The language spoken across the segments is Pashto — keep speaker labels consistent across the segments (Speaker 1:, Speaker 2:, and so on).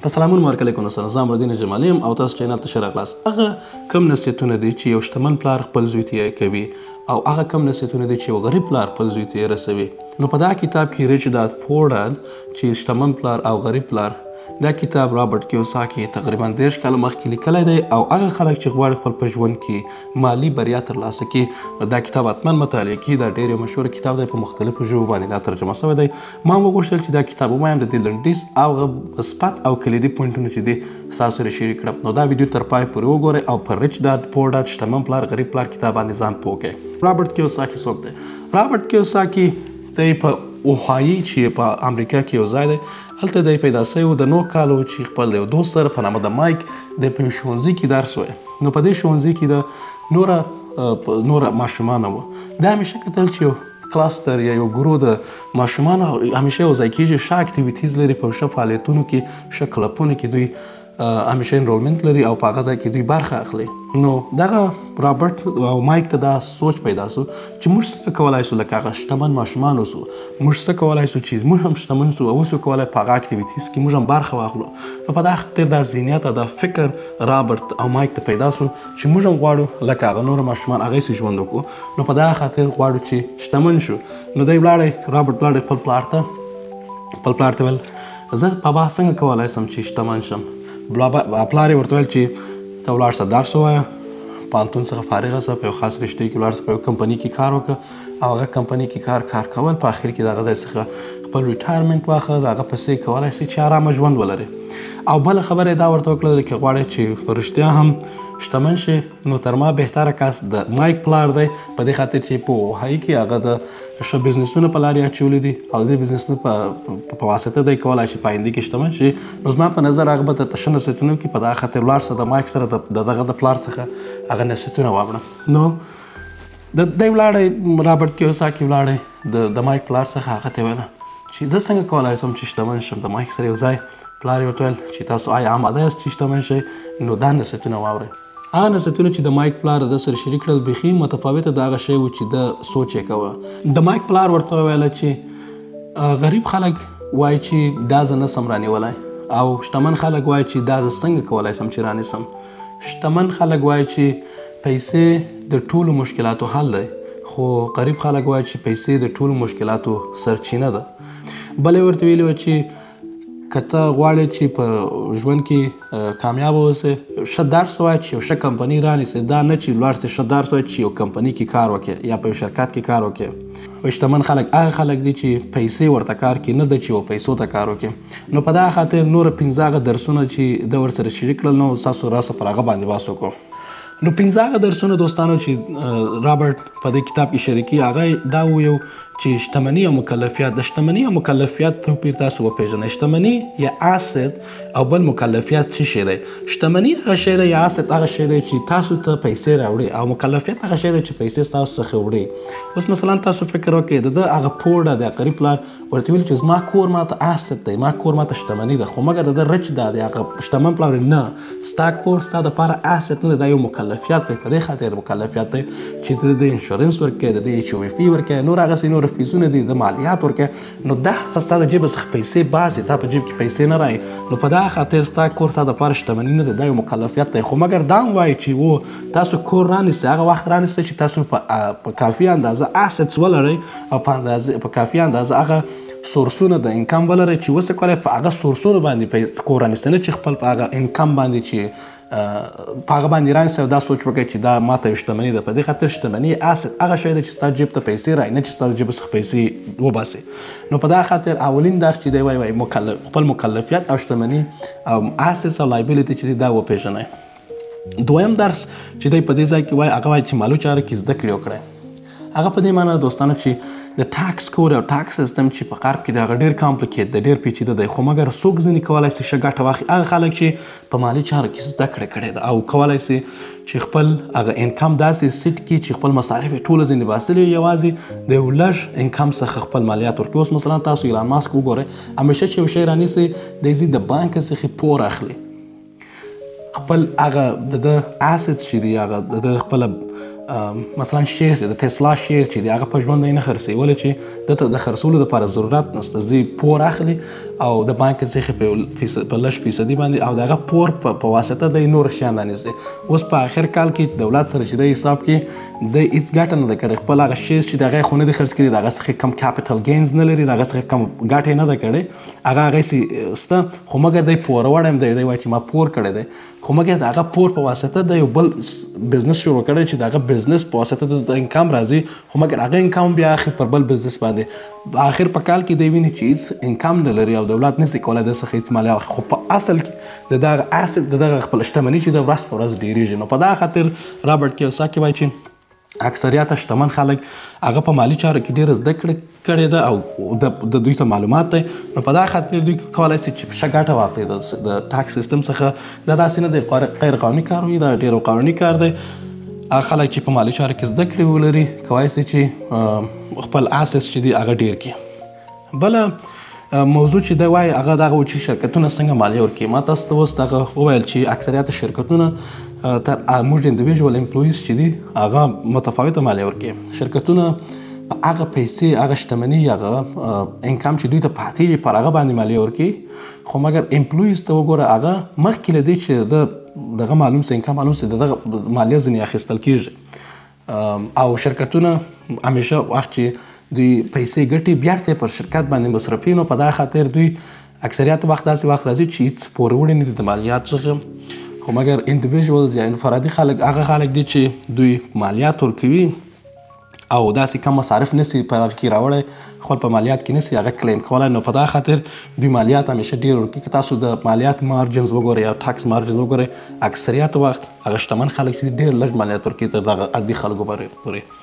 Speaker 1: په سلامونه ورکړئ کوم سره زه امردین جمالي یم او تاسو چینل ته ښه راغلاست. هغه کم نصیحتونه دي چې یو شتمن پلار خپل زوی ته کوي او هغه کم نصیحتونه دي چې یو غریب پلار خپل زوی ته رسوي. نو په دا کتاب کې ریچ ډاډ پور ډاډ چې شتمن پلار او غریب پلار، دا کتاب رابرټ کیوساکي تقریبا 10 کاله مخکې لیکلی دی او هغه خلک چې غواړي خپل په ژوند کې مالي بریا ترلاسه کړي دا کتاب حتما مطالعه کړي. دا ډېر یو مشهور کتاب دی، په مختلفو ژبو باندې دا ترجمه شوی دی. ما وغوښتل چې دا کتاب ووایم، د دې لنډیز او مثبت او کلیدي پوینټونه چې دي ستاسو سره شریک کړم. نو دا ویډیو تر پای پورې وګورئ او پر ریچ ډاډ پور ډاډ شتمن پلار غریب پلار کتاب باندې ځان پوه کړئ. رابرټ کیوساکي څوک دی؟ رابرټ کیوساکي دی په اوهایي چې په امریکا کې یو ځای دی، هلته دی پیدا سوی و. د 9 کالو چې خپل یو دوست سره په نامه د مایک دی په یو ښوونځي کې درس وایي. نو په دې ښوونځي کې د نوره ماشومان وو. دا همیشه کتل چې یو کلاستر یا یو ګروه د ماشومانو همیشه یو ځای کېږي، ښه اکټیویټیز لري، په ښه فعالیتونو کې، ښه کلبونو کې دوی همیشه انرولمنت لري او په هغه ځای کې دوی برخه اخلي. نو دغه رابرټ او مایک ته دا سوچ پیدا سو چې موږ څنګه کولی سو لکه هغه شتمن ماشومان اوسو، موږ څه کولی سو چې موږ هم شتمن سو او اوس کولی په هغه اکټیویټیز کې موږ هم برخه واخلو. نو په دا خاطر دا ذهنیت او دا فکر رابرټ او مایک ته پیدا سو چې موږ هم غواړو لکه هغه نور ماشومان هغسې ژوند وکړو. نو په دا خاطر غواړو چې شتمن شو. نو دی رابرټ ولاړی خپل پلار ته ویل زه بابا څنګه کولی سم چې شتمن شم. پلار یې ورته ویل چې ته ولاړ شه درس ووایه، پوهنتون څخه فارغه شه، په یو خاص رشتې کې ولاړ شه، په یو کمپنۍ کې کار وکړه او هغه کمپنۍ کې کار کول، په اخر کې د هغه ځای څخه خپل ریټایرمنټ واخله، د هغه پیسې کولی شي چې ارامه ژوند ولري. او بله خبره یې دا ورته وکړله که غواړې چې په رښتیا هم شتمن شي نو تر ما بهتره کس د مایک پلار دی، په دې خاطر چې په اوهایي کې هغه د ښه بزنسونه په لارې اچولی دي او د دې بزنسونو په واسطه دی کولی شي په آینده کې شتمن شي. نو زما په نظر هغه به درته ښه نصیحتونه وکړي. په دغه خاطر ولاړ شه د مایک سره د دغه د پلار څخه هغه نصیحتونه واوړه. نو دی ولاړی رابرټ کیوساکي ولاړی د مایک پلار څخه هغه ته ویله چې زه څنګه کولی شم چې شتمن شم. د مایک سره یو ځای پلار یې ورته ویل چې تاسو آیا آماده یاست چې شتمن شئ؟ نو دا نصیحتونه واورئ. هغه نصیحتونه چې د مایک پلار د سره شریک کړل بیخي متفاوته د هغه شی و چې د سوچ یې کوه. د مایک پلار ورته وویله چې غریب خلک وایي چې دا زه نسم رانیولی او شتمن خلک وایي چې دا زه څنګه کولی سم چې رانیسم. شتمن خلک وایي چې پیسې د ټولو مشکلاتو حل دی، خو غریب خلک وایي چې پیسې د ټولو مشکلاتو سرچینه ده. بل یې ورته ویلي وه چې که ته غواړې چې په ژوند کې کامیاب اوسې، ښه درس ووایه چې یو ښه کمپنۍ رانیسې، دا نه چې ولاړ سې ښه درس ووایه چې یو کمپنۍ کې کار وکړې یا په یو شرکت کې کار وکړې. شتمن خلک هغه خلک دي چې پیسې ورته کار کوي، نه ده چې یو پیسو ته کار وکړي. نو په دغه خاطر نوره 15 هغه درسونه چې ده ورسره شریک کړل، نو ستاسو راسه پر هغه باندې بحث وکړو. نو 15 هغه درسونه دوستانو چې رابرټ په دې کتاب کې شریکي هغه دا ویو چې شتمني او مکلفیت. د شتمني او مکلفیت توپیر تاسو وپېژنئ. شتمني یا اسید او بل مکلفیت څه شی دی؟ شتمني هغه شی دی یا اسید هغه شی دی چې تاسو ته پیسې راوړي او مکلفیت هغه شی دی چې پیسې ستاسو څخه وړي. اوس مثلا تاسو فکر وکړئ د هغه پور د غریب پلار ورته ویل چې زما کور ماته اسید دی، ما کور ماته شتمني ده، خو مګر د رچ دا دی هغه شتمن پلار نه، ستا کور ستا دپاره اسید نه دی، دا یو مکلفیت دی. په دې خاطر مکلفیت دی چې د انشورنس ورکړي، د ایچ او اف پي ورکړي، نور هغسې نور فیسونه دي، د مالیات ورکړي. نو دا هغه ستا د جیبه څخه پیسې باسي، تا په جیب کې پیسې نه رایي. نو په دغه خاطر ستا کور تا دپاره شتمني نه دی، دا یو مکلفیت دی. خو مګر دا هم وایي چې تاسو کور رانیسئ، هغه وخت رانیسئ چې تاسو په کافي اندازه اسیدس ولرئ او په کافي اندازه هغه سورسونه د انکم ولرئ چې وسه کولی په هغه سورسونو باندې کور رانیسئ، نه چې خپل په هغه انکم باندې چې په هغه باندې رانیسئ او دا سوچ وکړئ چې دا ماته یو شتمني ده. په دې خاطر شتمني اسید هغه شی دی چې ستا جیب ته پیسې رایي، نه چې ستا د جیب څخه پیسې وباسي. نو په دغه خاطر اولین درس چې دی وایي خپل مکلفیت او شتمني او اسیدس او لایبیلیټي چې دی دا وپېژنئ. دویم درس چې دی په دې ځای کې وایي هغه وایي چې مالو چارو کې زده کړې وکړئ. هغه په دې معنی دوستانو چې د ټاکس کوډ او ټاکس سیستم چې په غرب کې دی هغه ډېر کامپلیکیټ دی، ډېر پیچیده دی. خو مګر څوک ځینې کولی شي ښه ګټه واخلي هغه خلک چې په مالي چارو کې زده کړه کړې ده او کولی شي چې خپل هغه انکم داسې سیټ کړي چې خپل مصارف یې ټوله ځینې باسلي، یوازې د یو لږ انکم څخه خپل مالیات ورکړي. اوس مثلا تاسو ایلان ماسک وګورئ، همیشه چې یو شی رانیسئ دی ځي د بانک څخه پور اخلي، خپل هغه د اسید چې دی هغه د خپل مثلا شیر د تسلا شیر چې دی هغه په ژوند نه خرڅي ولې چې دته د خرڅولو لپاره ضرورت نشته زی پور اخلي او د بانک څخه په لږ فیصدي باندې او دغه پور په واسطه د نور شیان رانیسي اوس په اخر کال کې دولت سره چې د حساب کې د هیڅ ګټه نه ده کړې خپل هغه شیر چې دغه خونه د خرڅ کړي دغه څخه کم کیپټل گینز نه لري دغه څخه کم ګټه نه ده کړې هغه سي سته خو مګر د پور وړم دی وای چې ما پور کړی دی خو مګر دغه پور په واسطه د یو بل بزنس شروع کړی چې دغه بزنس په واسطه د انکم راځي خو مګر هغه انکم بیا اخر پر بل بزنس باندې اخر په کال کې دی ویني چې انکم نه لري او دولت نشي کولای د څه هیڅ مالیه خو په اصل کې دغه اسید دغه خپل شتمنۍ چې د ورځ په ورځ ډیریږي نو په دا خاطر رابرټ کیوساکي وایي چې اکثریت شتمن خلک هغه په مالی چارو کې ډېر زده کړې ده او د دوی ته معلومات دی نو په دا خاطر دوی کولی شي چې ښه ګټه واخلي د ټاکس سیستم څخه دا داسې نه دی غیر قانوني کار وي دا ډېر قانوني کار دی هغه خلک چې په مالی چارو کې زده کړې ولري کولی شي چې خپل اساس چې دی هغه ډېر کړي بله موضوع چې دی وایي هغه دغه و چې شرکتونه څنګه مالیه ورکوي ما تاسو ته اوس دغه وویل چې اکثریت شرکتونه تر موږ انډیویژوال امپلویز چې دي هغه متفاوته مالیه ورکوي شرکتونه هغه پیسې هغه شتمنۍ هغه انکم چې دوی ته پاتېږي پر هغه باندې مالیه ورکوي خو مګر امپلویز ته وګوره هغه مخکې له دې چې دغه معلوم سي انکم معلوم سي دغه مالیه ځینې اخیستل کېږي او شرکتونه همیشه وخت چې دوی پیسې ګټي بیا ته پر شرکت باندې مصرفي نو په دا خاطر دوی اکثریت وخت داسې وخت راځي چې هیڅ پورې نه دي د مالیات څخه خو مګر انډیویژوالز یا انفرادي خلک هغه خلک دي چې دوی مالیات ورکوي او داسې کم مصارف نشي په هغه کې راوړی خپل په مالیات کې نشي هغه کلیم کولی نو په دا خاطر دوی مالیات همیشه ډېر ورکوي که تاسو د مالیات مارجنز وګورئ یا ټاکس مارجنز وګورئ اکثریت وخت هغه شتمن خلک چې ډېر لږ مالیات ورکوي تر دغه عادي خلکو پورې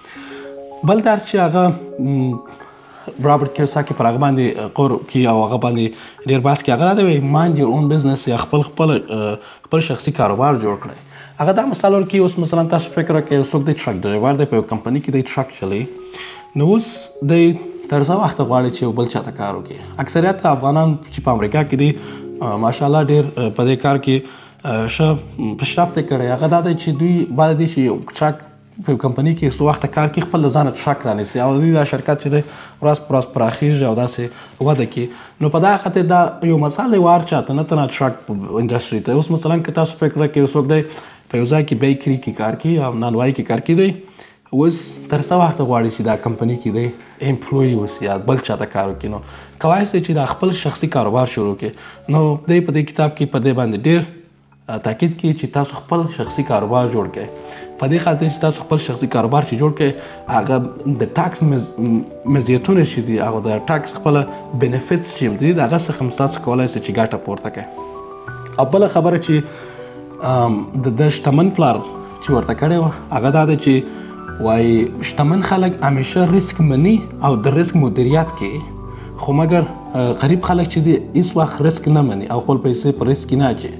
Speaker 1: بل در چې هغه رابرټ کیوساکي پر هغه باندې قور کوي او هغه باندې ډېر بحث کوي هغه دا دی مایند یور اون بزنس یا خپل شخصي کاروبار جوړ کړئ هغه دا مثال ورکوي اوس مثلا تاسو فکر وکړئ څوک دی ټرک ډرایور دی په یو کمپنۍ کې دی ټرک چلوي نو اوس دی تر څه وخته غواړي چې یو بل چاته کار وکړي اکثریت افغانان چې په امریکا کې دي ماشاءالله ډېر په دې کار کې ښه پیشرفت یې کړی هغه دا دی چې دوی باید دی چې یو ټرک په کمپنۍ کې څو وخته کار کوي خپل ځان ټرک رانیسي او دوی دا شرکت چې دی ورځ په ورځ پراخیږي او داسې وده کوي نو په دا خاطر دا یو مثال دی وار چاته نه تنه ټرک انډسټري ته اوس مثلا که تاسو فکر وکړئ څوک دی په یو ځای کې بیکري کې کار کوي او نانوایي کې کار کوي دی اوس تر څه وخته غواړي چې دا کمپنۍ کې دی امپلوي اوسي یا بل چاته کار وکړي نو کولی شي چې دا خپل شخصي کاروبار شروع کړي نو دی په دې کتاب کې په دې باندې ډېر تاکید کوي چې تاسو خپل شخصي کاروبار جوړ کړئ په دې خاطر چې تاسو خپل شخصي کاروبار چې جوړ کړئ هغه د ټاکس مزیتونه چې دي هغه د ټاکس خپل بینیفټس چې دي هغه څخه تاسو کولی شئ چې ګټه پورته کړئ او بله خبره چې د شتمن پلار چې ورته کړې وه هغه دا ده چې وایي شتمن خلک همیشه ریسک مني او د ریسک مدیریت کوي خو مګر غریب خلک چې دي هیڅ وخت ریسک نه مني او خپل پیسې په ریسک نه اچوي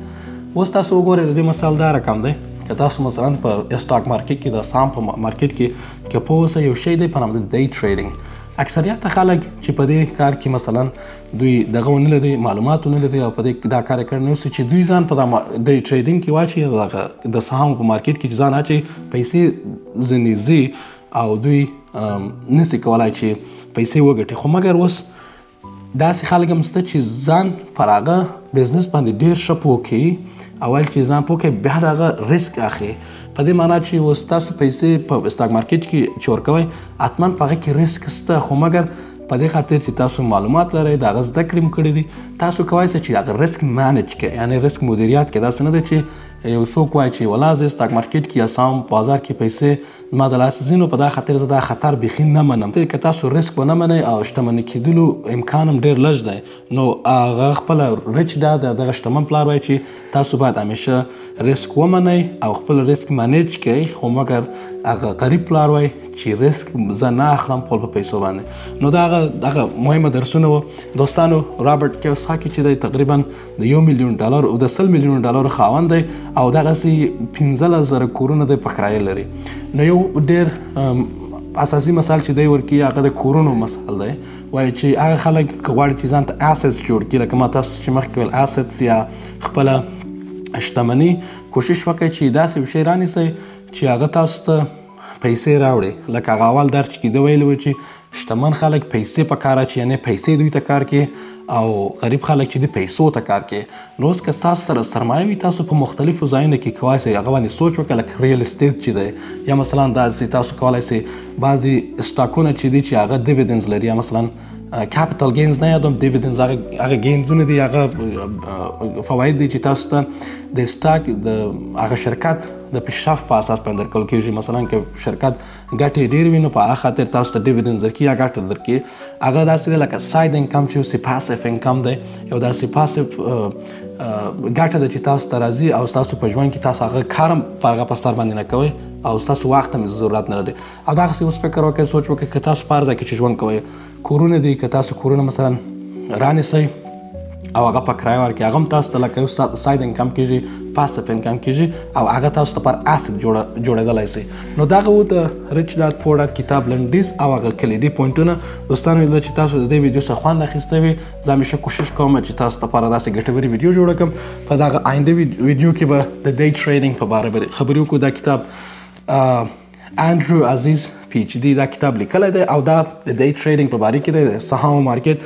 Speaker 1: اوس تاسو وګورئ د دې مثال دا رقم دی که تاسو مثلا په اسټاک مارکیټ کې د سهام په مارکیټ کې که پوه اوسئ یو شی دی په نام د دی ټریډینګ اکثریت خلک چې په دې کار کې مثلا دوی دغه ونه لري معلومات ونه لري او په دې دا کار کړی نه اوسي چې دوی ځان په دی ټریډینګ کې واچوي د سهامو په مارکیټ کې چې ځان اچوي پیسې ځینې ځي او دوی نشي کولی چې پیسې وګټي خو مګر اوس داسې خلک هم شته چې ځان پر هغه بزنس باندې ډېر ښه پوه کوي اول چې ځان پوه کوي بیا د هغه ریسک اخلي په دې معنا چې اوس تاسو پیسې په اسټاک مارکیټ کې چې ورکوئ حتما په هغه کې ریسک شته خو مګر په دې خاطر چې تاسو معلومات لرئ د هغه زده کړې مو کړي دي تاسو کولی شئ چې هغه ریسک مینج کړئ یعنې ریسک مدیریت کړئ داسې نه ده چې یو څوک وایي چې ولا زه اسټاک مارکیټ کې یا سهام بازار کې پیسې ما د لاسه ځي نو په دا خاطر زه دا خطر بیخي نه منم که تاسو ریسک ونه منئ او شتمني کېدلو امکان هم ډېر لږ دی نو هغه خپله ریچ دا دغه شتمن پلار وایي چې تاسو باید همیشه ریسک ومنئ او خپل ریسک مینج کړئ خو مګر هغه غریب پلار وایي چې ریسک زه نه اخلم خپل په پیسو باندې نو دا هغه مهمه درسونه وو دوستانو رابرټ کیوساکي چې دی تقریبا د $1,000,000 او د $100,000,000 خاوند دی او دغسې 15,000 کورونه دی په کرایه لري نو یو ډېر اساسي مثال چې دی ورکوي هغه د کورونو مثال دی وایي چې هغه خلک که غواړي چې ځان ته اسټس جوړ کړي لکه ما تاسو چې مخکې ویل اسټس یا خپله شتمني کوشش وکړئ چې داسې یو شی رانیسئ چې هغه تاسو ته پیسې راوړي. لکه هغه اول درس کې ده ویلي وو چې شتمن خلک پیسې په کار اچي، یعنې پیسې دوی ته کار کوي، او غریب خلک چې د پیسو ته کار کوي. نو اوس که ستاسو سره سرمایه وي، تاسو په مختلفو ځایونو کې کولی شئ هغه باندې سوچ وکړئ، لکه ریل اسټیټ چې دی، یا مثلا داسې تاسو کولی شئ بعضې اسټاکونه چې دي چې هغه ډیویډنز لري، یا مثلا کیپیټل گینز نه یادوم، ډیویډنز هغه گیندونه دي، هغه فواید دي چې تاسو ته د سټاک د هغه شرکت د پیشرفت په اساس باندې درکول کېږي. مثلا که شرکت ګټې ډېرې وي نو په هغه خاطر تاسو ته ډیویډنز درکړي یا ګټه درکړي. هغه داسې دی لکه ساید انکم چې اوس پاسیف انکم دی، یو داسې پاسیف ګټه ده چې تاسو ته راځي او ستاسو په ژوند کې تاسو هغه کار هم په هغه په سر باندې نه کوئ او ستاسو وخت هم ضرورت نه لري. او دغسې اوس فکر وکړئ، سوچ وکړئ که تاسو په هر ځای کې چې ژوند کوئ، کورونه دي، که تاسو کورونه مثلا رانیسئ او هغه په کرایه ورکړئ، هغه هم تاسو ته لکه یو ساید انکم کېږي، پاسیف انکم کېږي، او هغه تاسو ته پر اسید جوړېدلی شي. نو دغه و د ریچ ډاډ پور ډاډ کتاب لنډیز او هغه کلیدي پوینټونه. دوستانو ویل چې تاسو د دې ویډیو څخه خوند اخیستی وي. زه همیشه کوشش کوم چې تاسو لپاره داسې ګټورې ویډیو جوړه کړم. په دغه آینده ویډیو کې به د ډی ټریډینګ په باره باندې خبرې وکړو. دا کتاب انډرو عزیز پی ایچ ډي دا کتاب لیکلی دی، او دا د ډی ټریډینګ په باره کې دی، د سهامو مارکیټ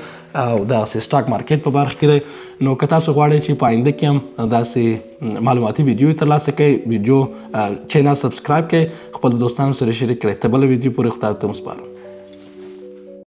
Speaker 1: او داسې سټاک مارکیټ په برخه کې دی. نو که تاسو غواړئ چې په آینده کې هم داسې معلوماتي ویډیو ترلاسه کړئ، چینل سبسکرایب کړئ، خپل دوستانو سره شریک کړئ. تر بله ویډیو پورې خدای ته وسپارم.